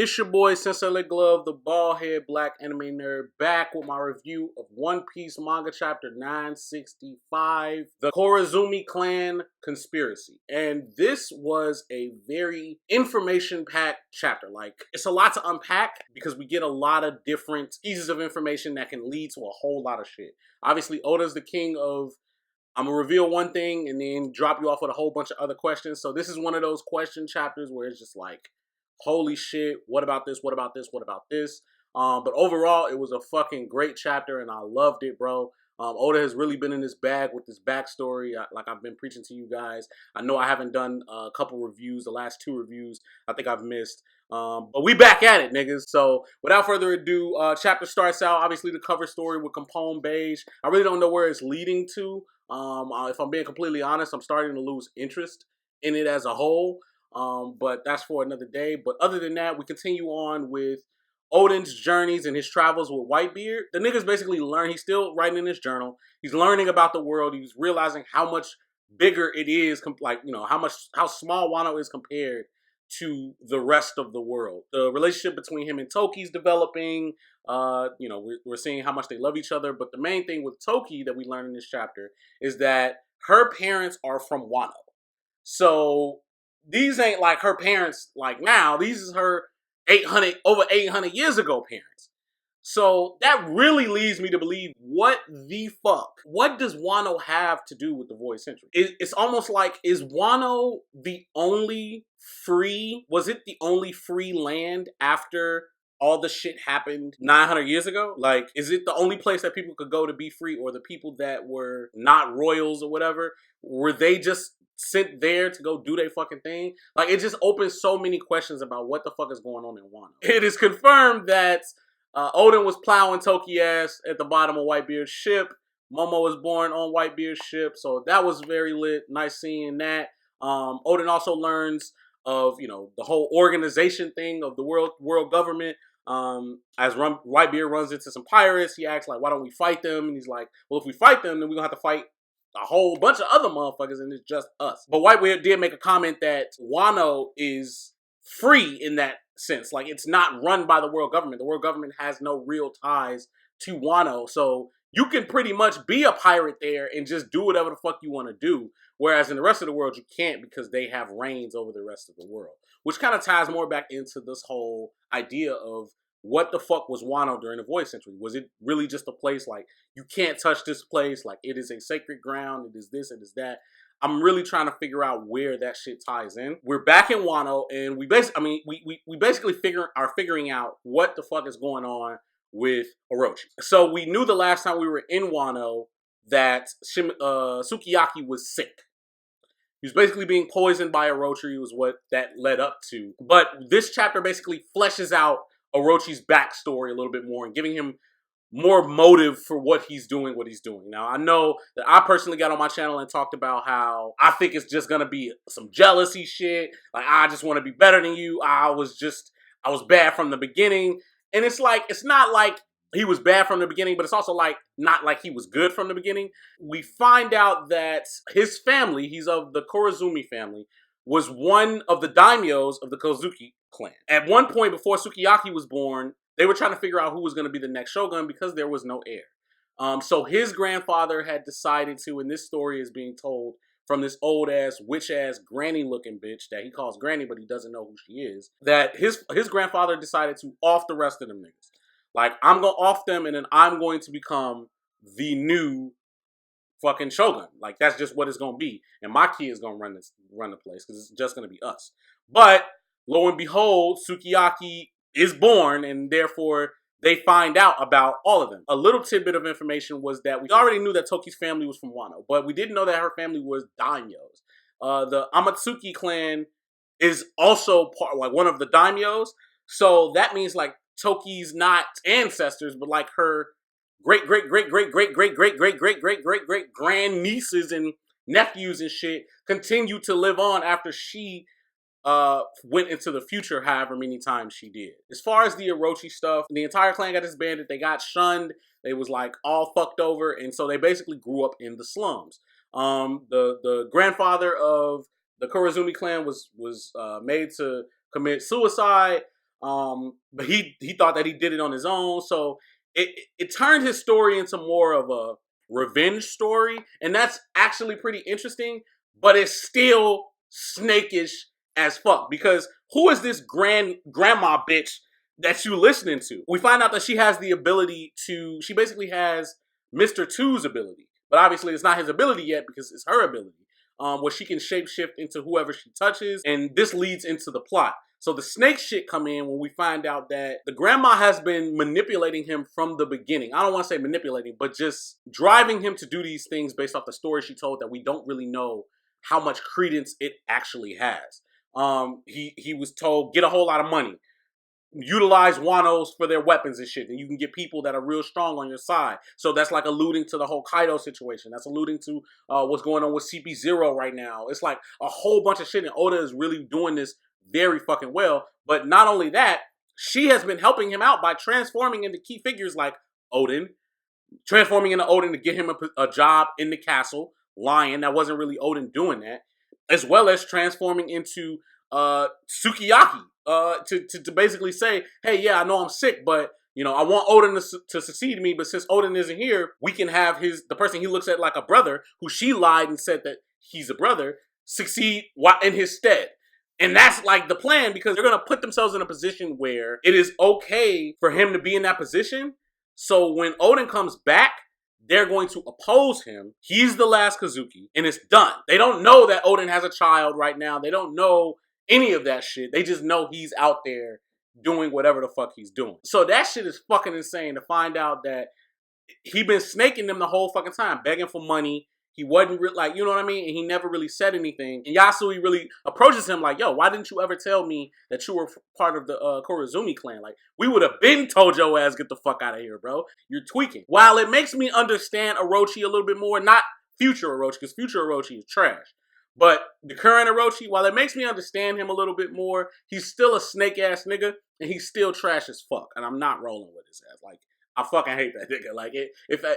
It's your boy Sensei Lit Glove, the bald head black anime nerd, back with my review of One Piece manga chapter 965, The Korazumi Clan Conspiracy. And this was a very information-packed chapter. Like, it's a lot to unpack because we get a lot of different pieces of information that can lead to a whole lot of shit. Obviously, Oda's the king of I'm going to reveal one thing and then drop you off with a whole bunch of other questions. So this is one of those question chapters where it's just like, holy shit, what about this? What about this? What about this? But overall, it was a fucking great chapter and I loved it, bro. Oda has really been in this bag with this backstory. Like I've been preaching to you guys. I know I haven't done a couple reviews. The last 2 reviews I think I've missed. But we back at it, niggas. So without further ado, chapter starts out, obviously the cover story with Capone Beige. I really don't know where it's leading to. If I'm being completely honest, I'm starting to lose interest in it as a whole. But that's for another day. But other than that, we continue on with Odin's journeys and his travels with Whitebeard. The nigga's basically he's still writing in his journal. He's learning about the world. He's realizing how much bigger it is, how small Wano is compared to the rest of the world. The relationship between him and Toki's developing. We're seeing how much they love each other. But the main thing with Toki that we learn in this chapter is that her parents are from Wano. So these ain't like her parents like now. These is her over 800 years ago parents. So that really leads me to believe, what the fuck? What does Wano have to do with the Void Century? It's almost like, is Wano the only free land after all the shit happened 900 years ago? Like, is it the only place that people could go to be free, or the people that were not royals or whatever, were they just sent there to go do their fucking thing? Like, it just opens so many questions about what the fuck is going on in Wano. It is confirmed that Odin was plowing Toki ass at the bottom of Whitebeard's ship. Momo was born on Whitebeard's ship, so that was very lit. Nice seeing that. Odin also learns of, the whole organization thing of the world government. As Whitebeard runs into some pirates, he asks, like, why don't we fight them? And he's like, well, if we fight them, then we're gonna have to fight a whole bunch of other motherfuckers, and it's just us. But Whitebeard did make a comment that Wano is free in that sense. Like, it's not run by the world government. The world government has no real ties to Wano. So you can pretty much be a pirate there and just do whatever the fuck you want to do. Whereas in the rest of the world, you can't, because they have reigns over the rest of the world. Which kind of ties more back into this whole idea of, what the fuck was Wano during the Void Century? Was it really just a place like, you can't touch this place, like it is a sacred ground, it is this, it is that? I'm really trying to figure out where that shit ties in. We're back in Wano, and we basically figuring out what the fuck is going on with Orochi. So we knew the last time we were in Wano that Sukiyaki was sick. He was basically being poisoned by Orochi, was what that led up to. But this chapter basically fleshes out Orochi's backstory a little bit more and giving him more motive for what he's doing. Now, I know that I personally got on my channel and talked about how I think it's just gonna be some jealousy shit. Like, I just want to be better than you. I was bad from the beginning. And it's like, it's not like he was bad from the beginning, but it's also like, not like he was good from the beginning. We find out that his family, he's of the Korazumi family, was one of the daimyos of the Kozuki clan. At one point before Sukiyaki was born, they were trying to figure out who was going to be the next shogun because there was no heir. So his grandfather had decided to, and this story is being told from this old ass, witch ass, granny looking bitch that he calls granny, but he doesn't know who she is, that his grandfather decided to off the rest of them niggas. Like, I'm going to off them, and then I'm going to become the new fucking shogun. Like, that's just what it's gonna be, and my kid is gonna run the place, because it's just gonna be us. But lo and behold, Sukiyaki is born, and therefore they find out about all of them. A little tidbit of information was that we already knew that Toki's family was from Wano, but we didn't know that her family was daimyos. The Amatsuki clan is also one of the daimyos, so that means like Toki's not ancestors, but like her great grand nieces and nephews and shit continue to live on after she went into the future however many times she did. As far as the Orochi stuff, the entire clan got disbanded. They got shunned. They was like all fucked over, and so they basically grew up in the slums. The grandfather of the Korazumi clan was made to commit suicide. But he thought that he did it on his own. So it turned his story into more of a revenge story, and that's actually pretty interesting. But it's still snakish as fuck, because who is this grandma bitch that you listening to? We find out that she has the ability to. She basically has Mr. Two's ability, but obviously it's not his ability yet because it's her ability. Where she can shapeshift into whoever she touches, and this leads into the plot. So the snake shit come in when we find out that the grandma has been manipulating him from the beginning. I don't want to say manipulating, but just driving him to do these things based off the story she told that we don't really know how much credence it actually has. He was told, get a whole lot of money. Utilize Wanos for their weapons and shit, and you can get people that are real strong on your side. So that's like alluding to the whole Kaido situation. That's alluding to what's going on with CP0 right now. It's like a whole bunch of shit, and Oda is really doing this very fucking well. But not only that, she has been helping him out by transforming into key figures like Odin, transforming into Odin to get him a job in the castle. Lion, that wasn't really Odin doing that, as well as transforming into Sukiyaki. To basically say, hey, yeah, I know I'm sick, but you know, I want Odin to succeed me, but since Odin isn't here, we can have the person he looks at like a brother, who she lied and said that he's a brother, succeed in his stead. And that's like the plan, because they're going to put themselves in a position where it is okay for him to be in that position. So when Odin comes back, they're going to oppose him. He's the last Kazuki, and it's done. They don't know that Odin has a child right now. They don't know any of that shit. They just know he's out there doing whatever the fuck he's doing. So that shit is fucking insane to find out that he been snaking them the whole fucking time, begging for money. He wasn't like, you know what I mean? And he never really said anything. And Yasui really approaches him like, yo, why didn't you ever tell me that you were part of the Korazumi clan? Like, we would have been told your ass, get the fuck out of here, bro. You're tweaking. While it makes me understand Orochi a little bit more, not future Orochi, because future Orochi is trash. But the current Orochi, while it makes me understand him a little bit more, he's still a snake-ass nigga, and he's still trash as fuck. And I'm not rolling with his ass. Like, I fucking hate that nigga.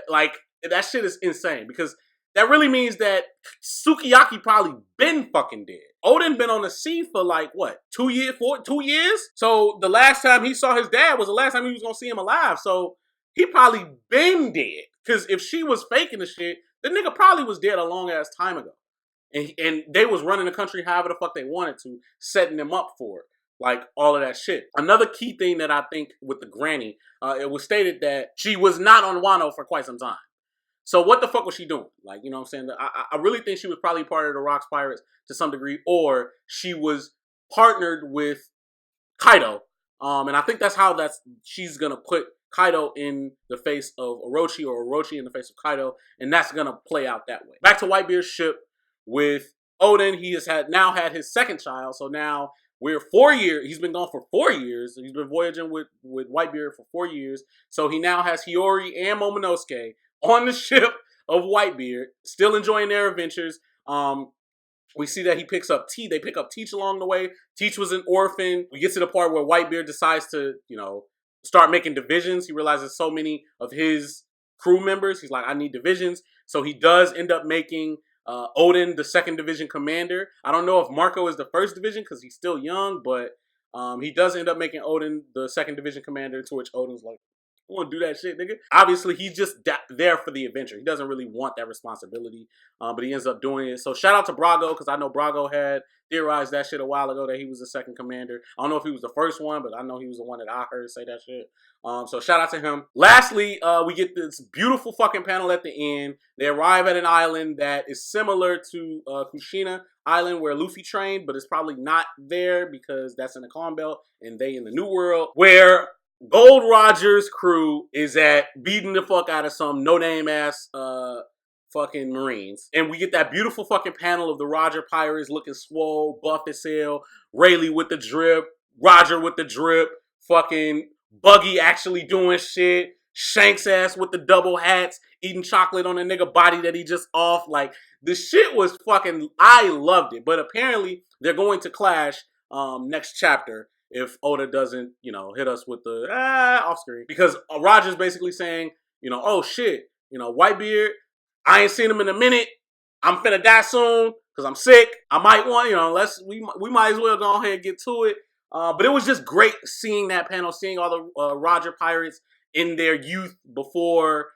Like, that shit is insane, because that really means that Sukiyaki probably been fucking dead. Odin been on the sea for like, what, 2 years? 2 years? So the last time he saw his dad was the last time he was going to see him alive. So he probably been dead. Because if she was faking the shit, the nigga probably was dead a long ass time ago. And they was running the country however the fuck they wanted to, setting them up for it. Like, all of that shit. Another key thing that I think with the granny, it was stated that she was not on Wano for quite some time. So what the fuck was she doing? Like, you know what I'm saying? I really think she was probably part of the Rocks Pirates to some degree, or she was partnered with Kaido. And I think that's how she's going to put Kaido in the face of Orochi, or Orochi in the face of Kaido, and that's going to play out that way. Back to Whitebeard's ship with Odin. He has now had his second child, so now we're 4 years. He's been gone for 4 years. He's been voyaging with Whitebeard for 4 years. So he now has Hiyori and Momonosuke on the ship of Whitebeard, still enjoying their adventures. We see that he picks up Teach. They pick up Teach along the way. Teach was an orphan. We get to the part where Whitebeard decides to, you know, start making divisions. He realizes so many of his crew members. He's like, I need divisions. So he does end up making Odin the 2nd Division commander. I don't know if Marco is the 1st Division because he's still young, but he does end up making Odin the 2nd Division commander, to which Odin's like, I want to do that shit, nigga. Obviously, he's just there for the adventure. He doesn't really want that responsibility, but he ends up doing it. So shout out to Brago, because I know Brago had theorized that shit a while ago, that he was the 2nd commander. I don't know if he was the first one, but I know he was the one that I heard say that shit. So shout out to him. Lastly, we get this beautiful fucking panel at the end. They arrive at an island that is similar to Kushina Island, where Luffy trained, but it's probably not there because that's in the Calm Belt and they in the New World, where Gold Roger's crew is at beating the fuck out of some no-name ass fucking Marines. And we get that beautiful fucking panel of the Roger Pirates looking swole, buff as hell, Rayleigh with the drip, Roger with the drip, fucking Buggy actually doing shit, Shanks ass with the double hats, eating chocolate on a nigga body that he just off. Like, the shit was fucking, I loved it. But apparently, they're going to clash next chapter if Oda doesn't, you know, hit us with the off screen. Because Roger's basically saying, you know, oh shit, you know, Whitebeard, I ain't seen him in a minute. I'm finna die soon because I'm sick. I might want, you know, we might as well go ahead and get to it. But it was just great seeing that panel, seeing all the Roger pirates in their youth before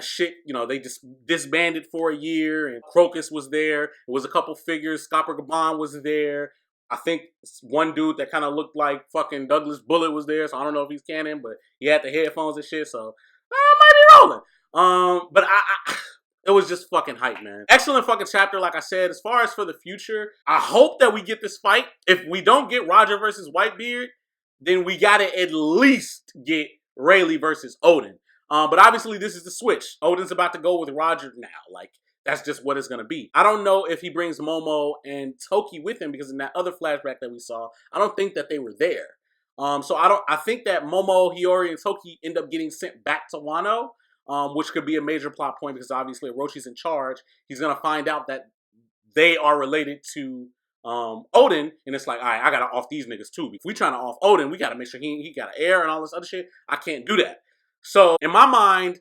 shit, they just disbanded for a year, and Crocus was there. It was a couple figures. Scopper Gabon was there. I think one dude that kind of looked like fucking Douglas Bullet was there, so I don't know if he's canon, but he had the headphones and shit, so I might be rolling. But it was just fucking hype, man. Excellent fucking chapter, like I said. As far as for the future, I hope that we get this fight. If we don't get Roger versus Whitebeard, then we gotta at least get Rayleigh versus Odin. But obviously this is the switch. Odin's about to go with Roger now. Like, that's just what it's gonna be. I don't know if he brings Momo and Toki with him, because in that other flashback that we saw, I don't think that they were there. So I think that Momo, Hiyori, and Toki end up getting sent back to Wano, which could be a major plot point, because obviously Orochi's in charge. He's gonna find out that they are related to Odin, and it's like, all right, I gotta off these niggas too. If we trying to off Odin, we gotta make sure he got air and all this other shit. I can't do that. So in my mind,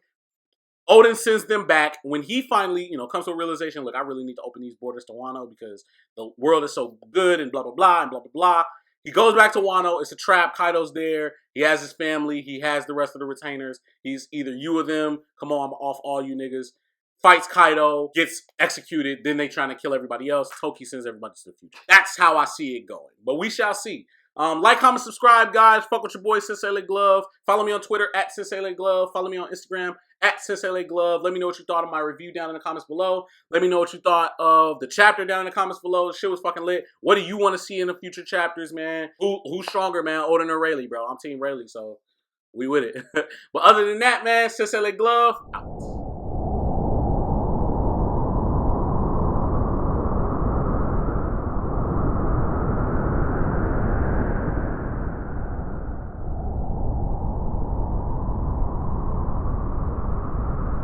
Odin sends them back. When he finally, comes to a realization, look, I really need to open these borders to Wano because the world is so good and blah, blah, blah, and blah, blah, blah. He goes back to Wano. It's a trap. Kaido's there. He has his family. He has the rest of the retainers. He's either you or them. Come on, I'm off all you niggas. Fights Kaido, gets executed. Then they trying to kill everybody else. Toki sends everybody to the future. That's how I see it going. But we shall see. Like, comment, subscribe, guys. Fuck with your boy, Sensei Late Glove. Follow me on Twitter, @Sensei Late Glove. Follow me on Instagram, @Sensei Late Glove. Let me know what you thought of my review down in the comments below. Let me know what you thought of the chapter down in the comments below. The shit was fucking lit. What do you want to see in the future chapters, man? Who's stronger, man? Odin or Rayleigh, bro? I'm Team Rayleigh, so we with it. But other than that, man, Sensei Late Glove, out.